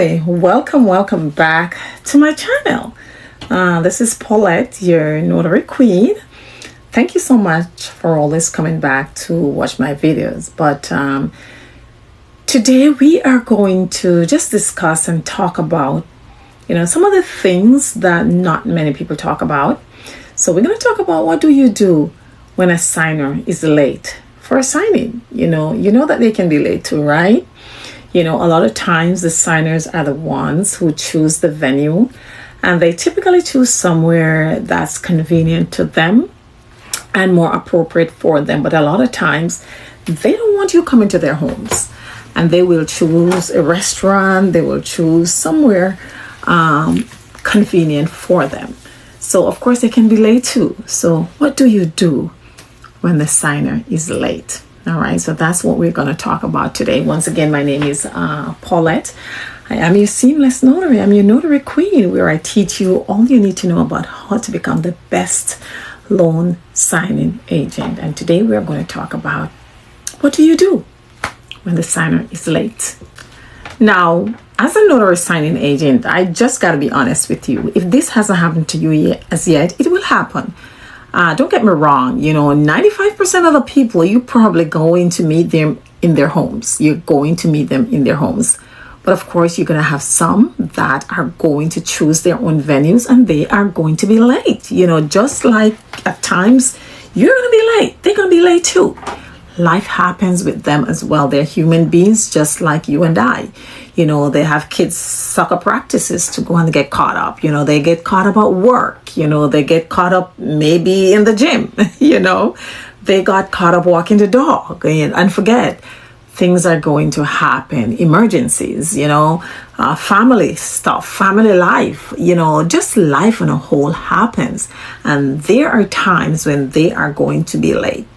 Hi, welcome back to my channel. This is Paulette, your notary queen. Thank you so much for always coming back to watch my videos. But today we are going to just discuss and talk about, some of the things that not many people talk about. So we're going to talk about what do you do when a signer is late for a signing. You know that they can be late too, right? A lot of times the signers are the ones who choose the venue, and they typically choose somewhere that's convenient to them and more appropriate for them. But a lot of times they don't want you coming to their homes, and they will choose a restaurant, they will choose somewhere convenient for them. So of course they can be late too. So what do you do when the signer is late? All right, so that's what we're going to talk about today. Once again, my name is Paulette. I am your seamless notary. I'm your notary queen, where I teach you all you need to know about how to become the best loan signing agent. And today we are going to talk about what do you do when the signer is late. Now, as a notary signing agent, I just got to be honest with you. If this hasn't happened to you yet, it will happen. Don't get me wrong, 95% of the people, you're probably going to meet them in their homes. You're going to meet them in their homes. But of course, you're going to have some that are going to choose their own venues, and they are going to be late. Just like at times you're going to be late, they're going to be late too. Life happens with them as well. They're human beings just like you and I. They have kids' soccer practices to go and get caught up. They get caught up at work. They get caught up maybe in the gym. They got caught up walking the dog. And forget, things are going to happen. Emergencies, family stuff, family life, just life on a whole happens. And there are times when they are going to be late.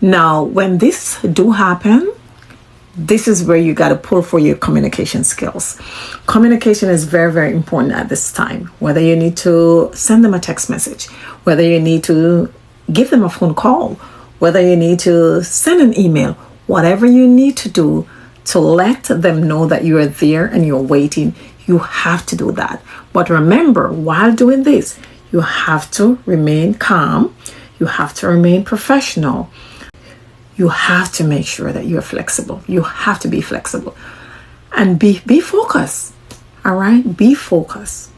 Now, when this do happen, this is where you got to pull for your communication skills. Communication is very, very important at this time. Whether you need to send them a text message, whether you need to give them a phone call, whether you need to send an email, whatever you need to do to let them know that you are there and you're waiting, you have to do that. But remember, while doing this, you have to remain calm. You have to remain professional. You have to make sure that you're flexible. You have to be flexible and be focused. All right, be focused.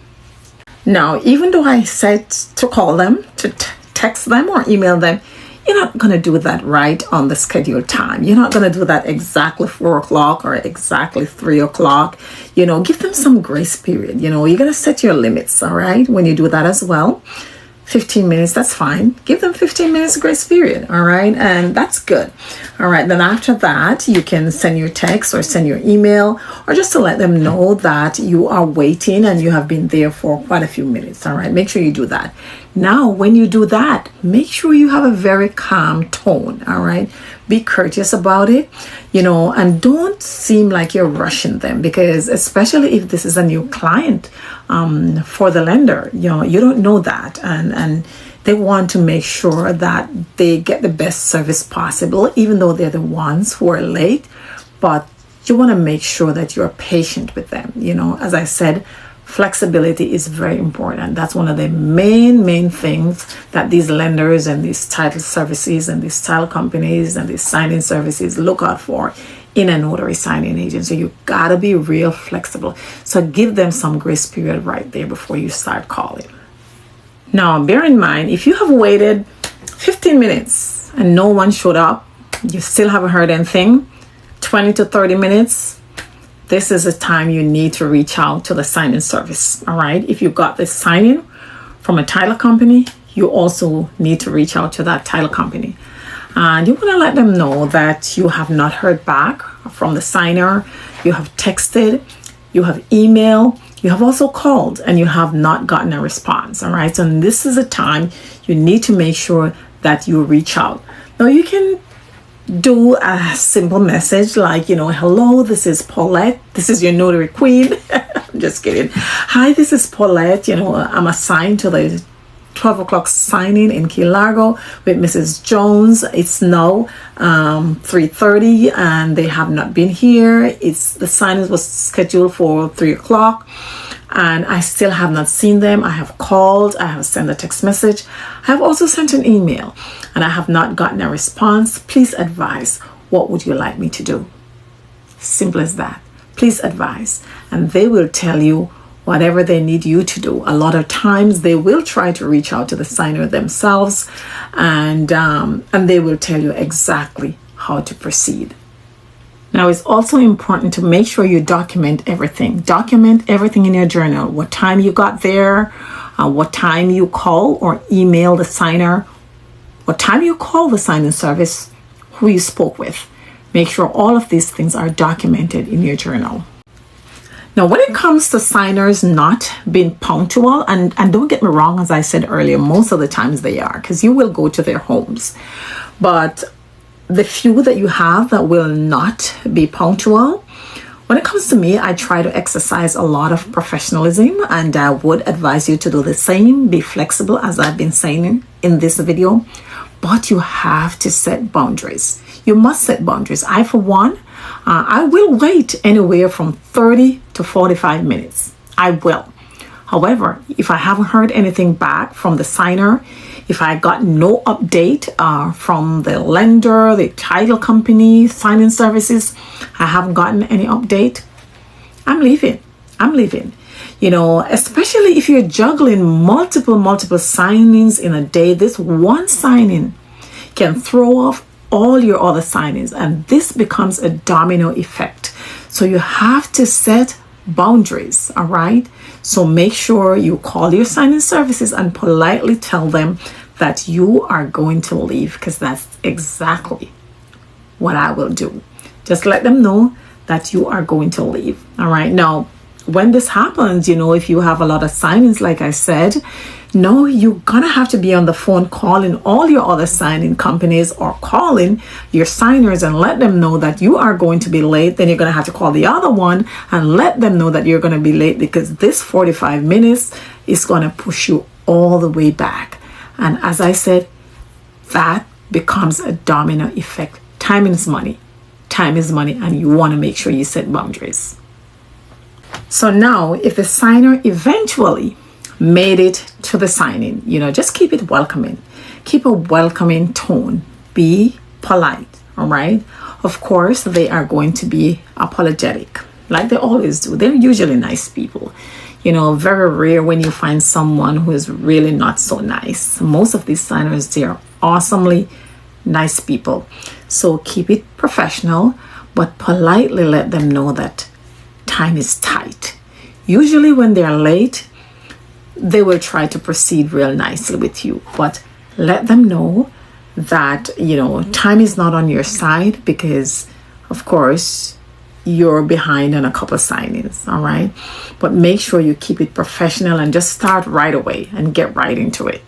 Now, even though I said to call them, to text them or email them, you're not going to do that right on the scheduled time. You're not going to do that exactly 4 o'clock or exactly 3 o'clock. Give them some grace period. You're going to set your limits. All right, when you do that as well. 15 minutes, that's fine. Give them 15 minutes grace period, all right? And that's good. All right, then after that, you can send your text or send your email, or just to let them know that you are waiting and you have been there for quite a few minutes, all right? Make sure you do that. Now, when you do that, make sure you have a very calm tone, all right? Be courteous about it, and don't seem like you're rushing them, because especially if this is a new client for the lender, you don't know that, and they want to make sure that they get the best service possible, even though they're the ones who are late. But you want to make sure that you're patient with them. As I said, flexibility is very important. That's one of the main things that these lenders and these title services and these title companies and these signing services look out for in a notary signing agent. So you gotta be real flexible. So give them some grace period right there before you start calling. Now, bear in mind, if you have waited 15 minutes and no one showed up, you still haven't heard anything, 20 to 30 minutes, this is the time you need to reach out to the signing service. All right. If you got this signing from a title company, you also need to reach out to that title company. And you want to let them know that you have not heard back from the signer. You have texted, you have emailed, you have also called, and you have not gotten a response. All right. So this is a time you need to make sure that you reach out. Now, you can do a simple message like, hello, this is Paulette. This is your notary queen. I'm just kidding. Hi, this is Paulette. I'm assigned to the 12 o'clock signing in Key Largo with Mrs. Jones. It's now 3:30 and they have not been here. The signing was scheduled for 3 o'clock and I still have not seen them. I have called, I have sent a text message, I have also sent an email, and I have not gotten a response. Please advise, what would you like me to do? Simple as that. Please advise, and they will tell you whatever they need you to do. A lot of times they will try to reach out to the signer themselves, and they will tell you exactly how to proceed. Now, it's also important to make sure you document everything. Document everything in your journal. What time you got there, what time you call or email the signer, what time you call the signing service, who you spoke with. Make sure all of these things are documented in your journal. Now, when it comes to signers not being punctual, and don't get me wrong, as I said earlier, most of the times they are, because you will go to their homes. But the few that you have that will not be punctual, when it comes to me, I try to exercise a lot of professionalism, and I would advise you to do the same. Be flexible, as I've been saying in this video, but you have to set boundaries. You must set boundaries. I, for one, I will wait anywhere from 30 to 45 minutes. I will. However, if I haven't heard anything back from the signer, if I got no update from the lender, the title company, signing services, I haven't gotten any update, I'm leaving. You know, especially if you're juggling multiple signings in a day. This one signing can throw off all your other signings, and this becomes a domino effect. So you have to set boundaries, all right? So make sure you call your signing services and politely tell them that you are going to leave, because that's exactly what I will do. Just let them know that you are going to leave, all right? Now, when this happens, you know, if you have a lot of signings, like I said, no, you're gonna have to be on the phone calling all your other signing companies or calling your signers and let them know that you are going to be late. Then you're gonna have to call the other one and let them know that you're gonna be late, because this 45 minutes is gonna push you all the way back. And as I said, that becomes a domino effect. Time is money. Time is money, and you want to make sure you set boundaries. So now, if the signer eventually made it to the signing, you know, just keep it welcoming. Keep a welcoming tone. Be polite, all right? Of course, they are going to be apologetic, like they always do. They're usually nice people. You know, very rare when you find someone who is really not so nice. Most of these signers, they are awesomely nice people. So keep it professional, but politely let them know that time is tight. Usually when they're late, they will try to proceed real nicely with you, but let them know that, you know, time is not on your side, because of course you're behind on a couple of signings, all right? But make sure you keep it professional and just start right away and get right into it.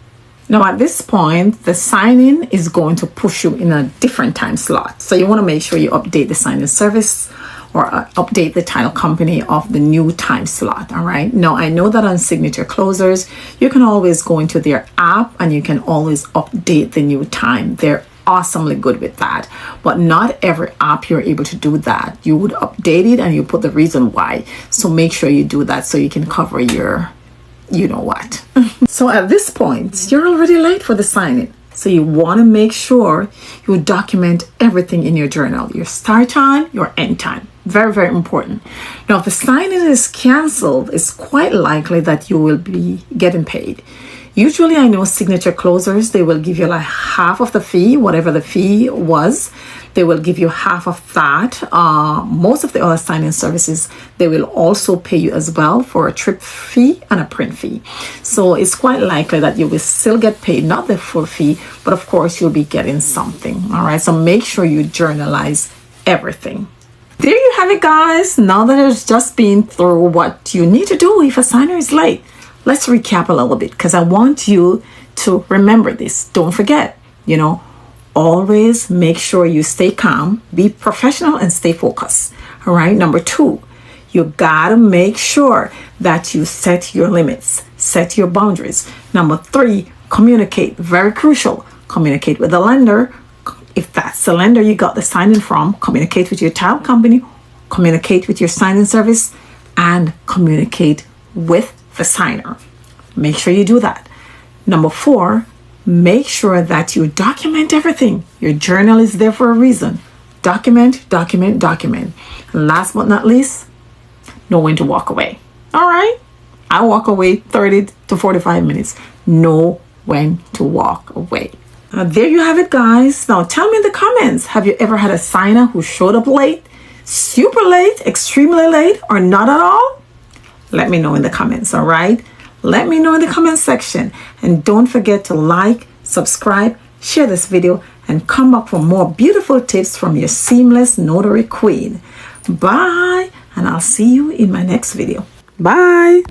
Now, at this point, the signing is going to push you in a different time slot. So you want to make sure you update the signing service or update the title company of the new time slot, all right? Now, I know that on signature closers, you can always go into their app and you can always update the new time. They're awesomely good with that, but not every app you're able to do that. You would update it and you put the reason why. So make sure you do that so you can cover your, you know what. So at this point, you're already late for the signing. So you want to make sure you document everything in your journal, your start time, your end time. Very, very important. Now, if the signing is canceled, it's quite likely that you will be getting paid. Usually, I know signature closers, they will give you like half of the fee, whatever the fee was. They will give you half of that. Most of the other signing services, they will also pay you as well for a trip fee and a print fee. So it's quite likely that you will still get paid, not the full fee, but of course you'll be getting something. All right, so make sure you journalize everything. There you have it, guys. Now that it's just been through what you need to do if a signer is late, let's recap a little bit, because I want you to remember this. Don't forget, you know, always make sure you stay calm, be professional, and stay focused. All right. Number 2, you gotta make sure that you set your limits, set your boundaries. Number 3, Communicate, very crucial. Communicate with the lender. If that's the lender you got the signing from, communicate with your title company, communicate with your signing service, and communicate with the signer. Make sure you do that. Number 4, make sure that you document everything. Your journal is there for a reason. Document, document, document. And last but not least, know when to walk away. All right? I walk away 30 to 45 minutes. Know when to walk away. Now, there you have it, guys. Now, tell me in the comments, have you ever had a signer who showed up late, super late, extremely late, or not at all? Let me know in the comments, all right? Let me know in the comment section. And don't forget to like, subscribe, share this video, and come back for more beautiful tips from your seamless notary queen. Bye, and I'll see you in my next video. Bye.